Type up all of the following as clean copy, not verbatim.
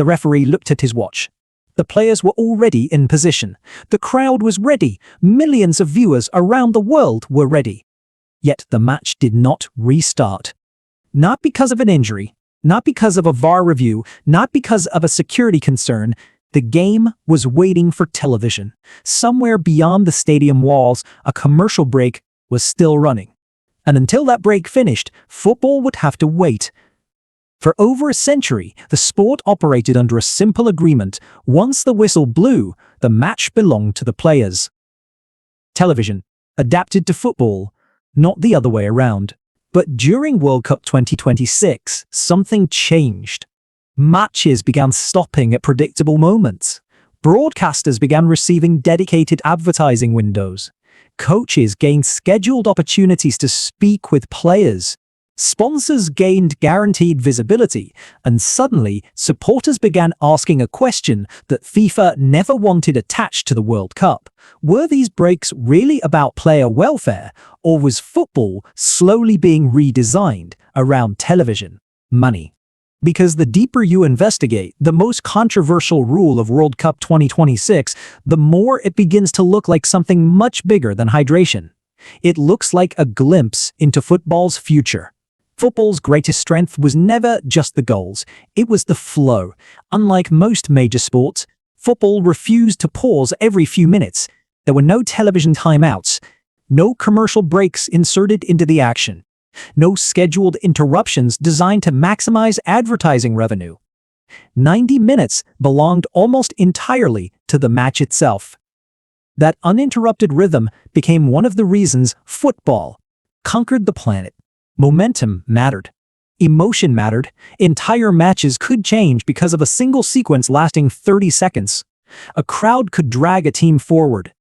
The referee looked at his watch. The players were already in position. The crowd was ready. Millions of viewers around the world were ready. Yet the match did not restart. Not because of an injury, not because of a VAR review, not because of a security concern. The game was waiting for television. Somewhere beyond the stadium walls, a commercial break was still running. And until that break finished, football would have to wait. For over a century, the sport operated under a simple agreement. Once the whistle blew, the match belonged to the players. Television adapted to football, not the other way around. But during World Cup 2026, something changed. Matches began stopping at predictable moments. Broadcasters began receiving dedicated advertising windows. Coaches gained scheduled opportunities to speak with players. Sponsors gained guaranteed visibility, and suddenly supporters began asking a question that FIFA never wanted attached to the World Cup. Were these breaks really about player welfare, or was football slowly being redesigned around television money? Because the deeper you investigate the most controversial rule of World Cup 2026, the more it begins to look like something much bigger than hydration. It looks like a glimpse into football's future. Football's greatest strength was never just the goals, it was the flow. Unlike most major sports, football refused to pause every few minutes. There were no television timeouts, no commercial breaks inserted into the action, no scheduled interruptions designed to maximize advertising revenue. 90 minutes belonged almost entirely to the match itself. That uninterrupted rhythm became one of the reasons football conquered the planet. Momentum mattered. Emotion mattered. Entire matches could change because of a single sequence lasting 30 seconds. A crowd could drag a team forward.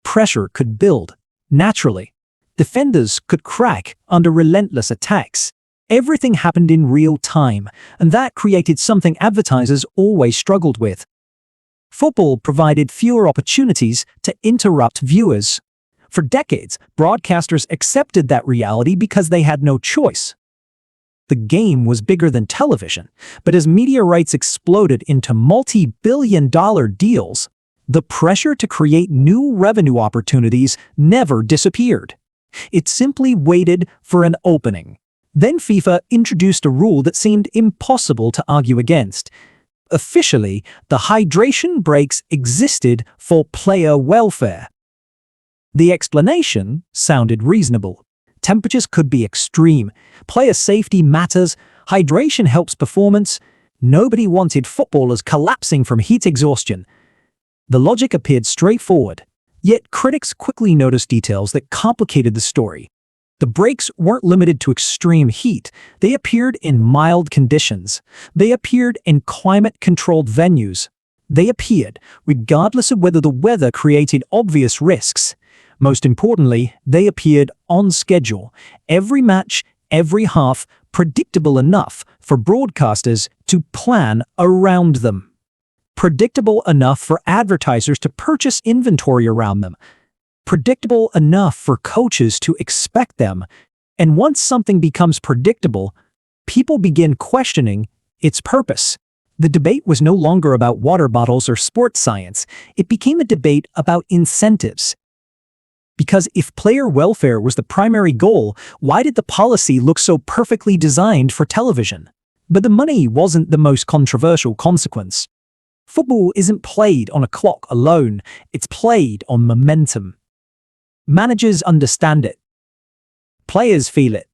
Pressure could build naturally. Defenders could crack under relentless attacks. Everything happened in real time, and that created something advertisers always struggled with. Football provided fewer opportunities to interrupt viewers. For decades, broadcasters accepted that reality because they had no choice. The game was bigger than television, but as media rights exploded into multi-billion-dollar deals, the pressure to create new revenue opportunities never disappeared. It simply waited for an opening. Then FIFA introduced a rule that seemed impossible to argue against. Officially, the hydration breaks existed for player welfare. The explanation sounded reasonable. Temperatures could be extreme. Player safety matters. Hydration helps performance. Nobody wanted footballers collapsing from heat exhaustion. The logic appeared straightforward. Yet critics quickly noticed details that complicated the story. The breaks weren't limited to extreme heat. They appeared in mild conditions. They appeared in climate-controlled venues. They appeared regardless of whether the weather created obvious risks. Most importantly, they appeared on schedule. Every match, every half, predictable enough for broadcasters to plan around them. Predictable enough for advertisers to purchase inventory around them. Predictable enough for coaches to expect them. And once something becomes predictable, people begin questioning its purpose. The debate was no longer about water bottles or sports science. It became a debate about incentives. Because if player welfare was the primary goal, why did the policy look so perfectly designed for television? But the money wasn't the most controversial consequence. Football isn't played on a clock alone, it's played on momentum. Managers understand it. Players feel it.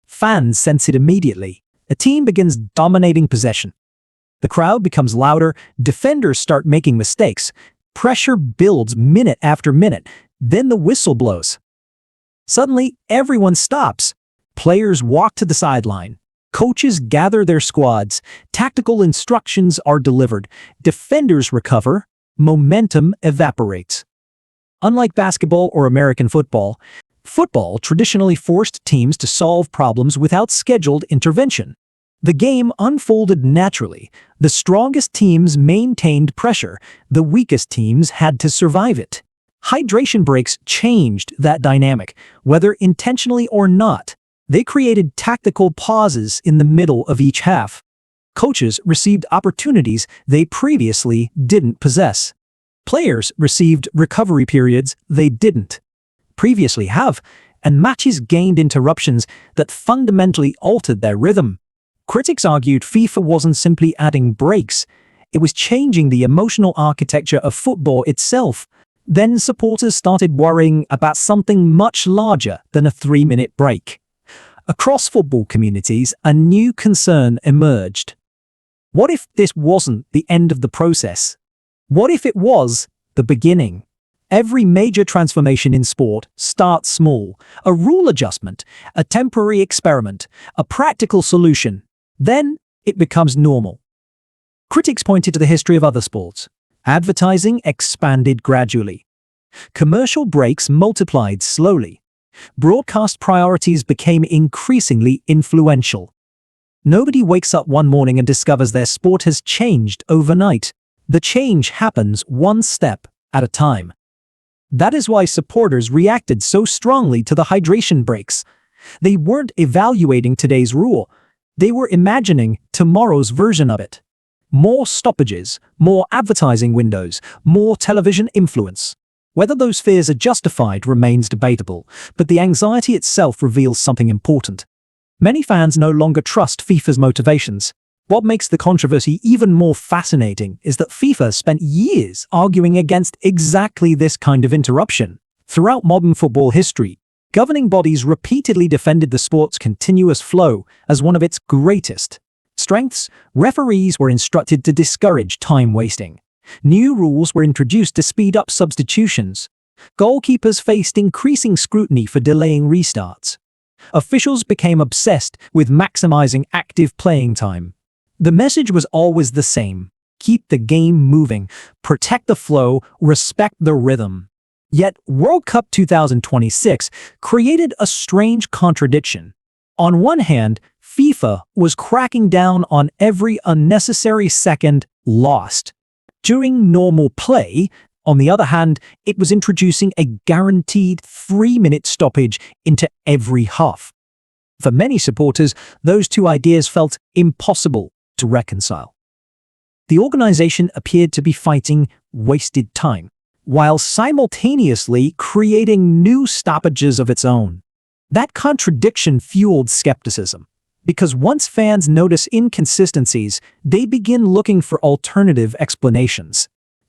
Fans sense it immediately. A team begins dominating possession. The crowd becomes louder, defenders start making mistakes, pressure builds minute after minute, then the whistle blows. Suddenly, everyone stops. Players walk to the sideline. Coaches gather their squads. Tactical instructions are delivered. Defenders recover. Momentum evaporates. Unlike basketball or American football, football traditionally forced teams to solve problems without scheduled intervention. The game unfolded naturally. The strongest teams maintained pressure. The weakest teams had to survive it. Hydration breaks changed that dynamic, whether intentionally or not. They created tactical pauses in the middle of each half. Coaches received opportunities they previously didn't possess. Players received recovery periods they didn't previously have, and matches gained interruptions that fundamentally altered their rhythm. Critics argued FIFA wasn't simply adding breaks, it was changing the emotional architecture of football itself. Then supporters started worrying about something much larger than a 3-minute break. Across football communities, a new concern emerged. What if this wasn't the end of the process? What if it was the beginning? Every major transformation in sport starts small. A rule adjustment, a temporary experiment, a practical solution. Then it becomes normal. Critics pointed to the history of other sports. Advertising expanded gradually. Commercial breaks multiplied slowly. Broadcast priorities became increasingly influential. Nobody wakes up one morning and discovers their sport has changed overnight. The change happens one step at a time. That is why supporters reacted so strongly to the hydration breaks. They weren't evaluating today's rule. They were imagining tomorrow's version of it. More stoppages, more advertising windows, more television influence. Whether those fears are justified remains debatable, but the anxiety itself reveals something important. Many fans no longer trust FIFA's motivations. What makes the controversy even more fascinating is that FIFA spent years arguing against exactly this kind of interruption. Throughout modern football history, governing bodies repeatedly defended the sport's continuous flow as one of its greatest strengths. Referees were instructed to discourage time wasting. New rules were introduced to speed up substitutions. Goalkeepers faced increasing scrutiny for delaying restarts. Officials became obsessed with maximizing active playing time. The message was always the same: keep the game moving, protect the flow, respect the rhythm. Yet World Cup 2026 created a strange contradiction. On one hand, FIFA was cracking down on every unnecessary second lost during normal play. On the other hand, it was introducing a guaranteed 3-minute stoppage into every half. For many supporters, those two ideas felt impossible to reconcile. The organization appeared to be fighting wasted time, while simultaneously creating new stoppages of its own. That contradiction fueled skepticism, because once fans notice inconsistencies, they begin looking for alternative explanations.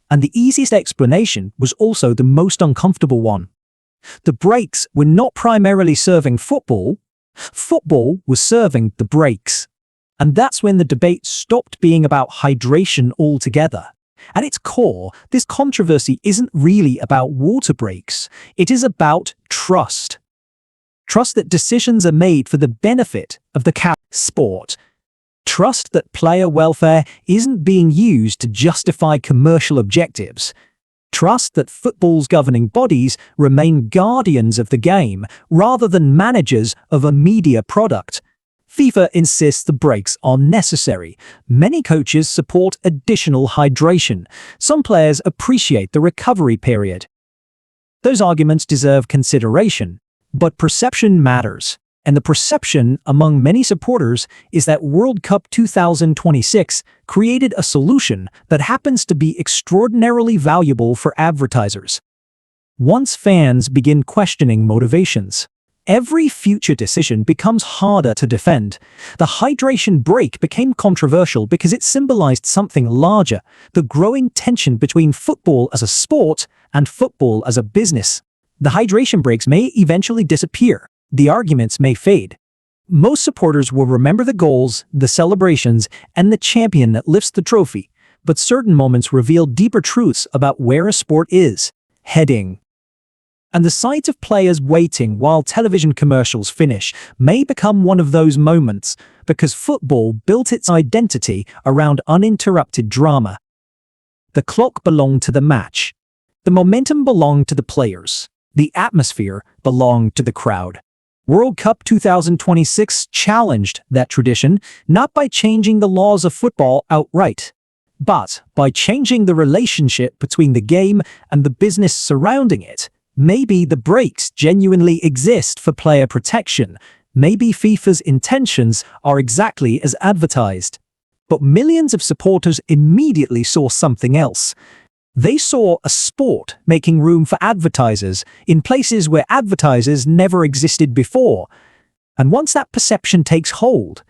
And the easiest explanation was also the most uncomfortable one. The breaks were not primarily serving football. Football was serving the breaks. And that's when the debate stopped being about hydration altogether. At its core, this controversy isn't really about water breaks. It is about trust. Trust that decisions are made for the benefit of the sport. Trust that player welfare isn't being used to justify commercial objectives. Trust that football's governing bodies remain guardians of the game rather than managers of a media product. FIFA insists the breaks are necessary. Many coaches support additional hydration. Some players appreciate the recovery period. Those arguments deserve consideration, but perception matters. And the perception among many supporters is that World Cup 2026 created a solution that happens to be extraordinarily valuable for advertisers. Once fans begin questioning motivations, every future decision becomes harder to defend. The hydration break became controversial because it symbolized something larger: the growing tension between football as a sport and football as a business. The hydration breaks may eventually disappear. The arguments may fade. Most supporters will remember the goals, the celebrations, and the champion that lifts the trophy, but certain moments reveal deeper truths about where a sport is heading. And the sight of players waiting while television commercials finish may become one of those moments, because football built its identity around uninterrupted drama. The clock belonged to the match. The momentum belonged to the players. The atmosphere belonged to the crowd. World Cup 2026 challenged that tradition, not by changing the laws of football outright, but by changing the relationship between the game and the business surrounding it. Maybe the breaks genuinely exist for player protection. Maybe FIFA's intentions are exactly as advertised. But millions of supporters immediately saw something else. They saw a sport making room for advertisers in places where advertisers never existed before. And once that perception takes hold,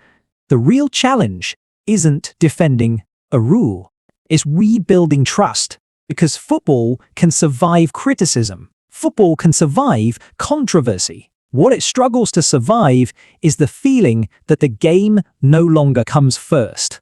the real challenge isn't defending a rule. It's rebuilding trust, because football can survive criticism. Football can survive controversy. What it struggles to survive is the feeling that the game no longer comes first.